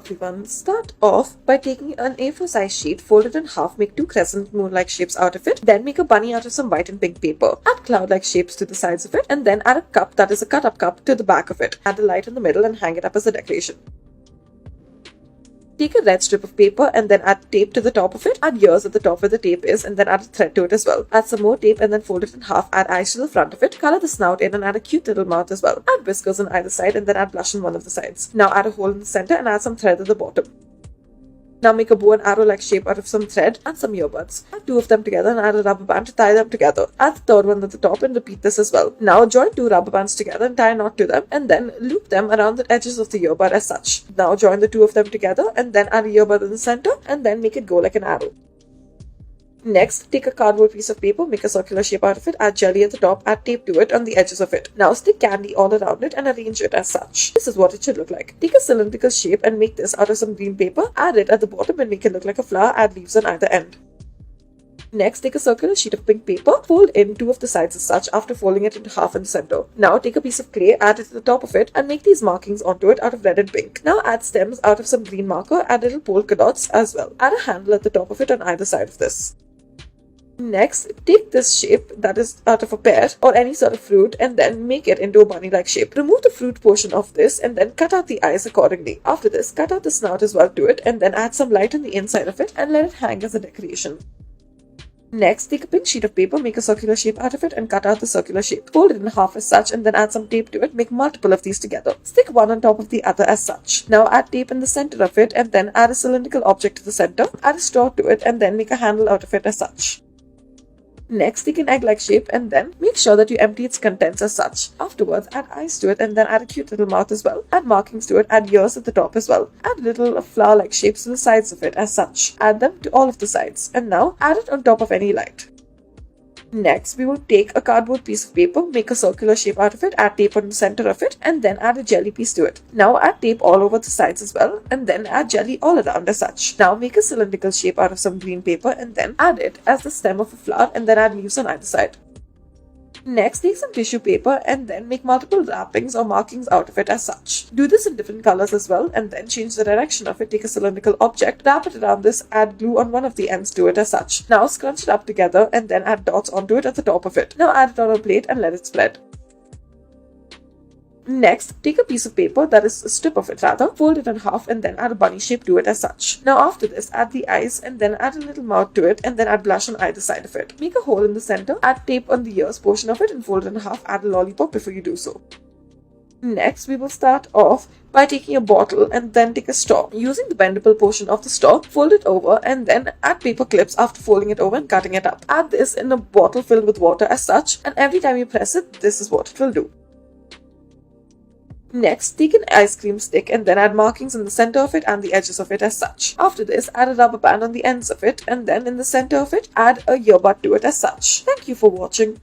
everyone. Start off by taking an A4 size sheet, fold it in half, make 2 crescent moon-like shapes out of it, then make a bunny out of some white and pink paper. Add cloud-like shapes to the sides of it, and then add a cup that is a cut-up cup to the back of it. Add a light in the middle and hang it up as a decoration. Take a red strip of paper and then add tape to the top of it. Add ears at the top where the tape is and then add a thread to it as well. Add some more tape and then fold it in half. Add eyes to the front of it. Color the snout in and add a cute little mouth as well. Add whiskers on either side and then add blush on one of the sides. Now add a hole in the center and add some thread at the bottom. Now make a bow and arrow-like shape out of some thread and some earbuds. Add 2 of them together and add a rubber band to tie them together. Add the third one at the top and repeat this as well. Now join 2 rubber bands together and tie a knot to them and then loop them around the edges of the earbud as such. Now join the 2 of them together and then add a earbud in the center and then make it go like an arrow. Next, take a cardboard piece of paper, make a circular shape out of it, add jelly at the top, add tape to it on the edges of it. Now stick candy all around it and arrange it as such. This is what it should look like. Take a cylindrical shape and make this out of some green paper, add it at the bottom and make it look like a flower, add leaves on either end. Next, take a circular sheet of pink paper, fold in 2 of the sides as such after folding it into half in the center. Now take a piece of clay, add it to the top of it and make these markings onto it out of red and pink. Now add stems out of some green marker, add little polka dots as well. Add a handle at the top of it on either side of this. Next, take this shape that is out of a pear or any sort of fruit and then make it into a bunny-like shape. Remove the fruit portion of this and then cut out the eyes accordingly. After this, cut out the snout as well to it and then add some light on the inside of it and let it hang as a decoration. Next, take a pink sheet of paper, make a circular shape out of it and cut out the circular shape. Fold it in half as such and then add some tape to it, make multiple of these together. Stick one on top of the other as such. Now add tape in the center of it and then add a cylindrical object to the center, add a straw to it and then make a handle out of it as such. Next, take an egg-like shape and then make sure that you empty its contents as such. Afterwards, add eyes to it and then add a cute little mouth as well. Add markings to it, add ears at the top as well. Add little flower-like shapes to the sides of it as such. Add them to all of the sides. And now, add it on top of any light. Next, we will take a cardboard piece of paper, make a circular shape out of it, add tape on the center of it, and then add a jelly piece to it. Now add tape all over the sides as well, and then add jelly all around as such. Now make a cylindrical shape out of some green paper, and then add it as the stem of a flower, and then add leaves on either side. Next, take some tissue paper and then make multiple wrappings or markings out of it as such. Do this in different colors as well and then change the direction of it. Take a cylindrical object, wrap it around this, add glue on one of the ends to it as such. Now scrunch it up together and then add dots onto it at the top of it. Now add it on a plate and let it spread. Next, take a piece of paper, that is a strip of it rather, fold it in half and then add a bunny shape to it as such. Now after this, add the eyes and then add a little mouth to it and then add blush on either side of it. Make a hole in the center, add tape on the ears portion of it and fold it in half, add a lollipop before you do so. Next, we will start off by taking a bottle and then take a straw. Using the bendable portion of the straw, fold it over and then add paper clips after folding it over and cutting it up. Add this in a bottle filled with water as such and every time you press it, this is what it will do. Next, take an ice cream stick and then add markings in the center of it and the edges of it as such. After this, add a rubber band on the ends of it and then in the center of it, add a earbud to it as such. Thank you for watching.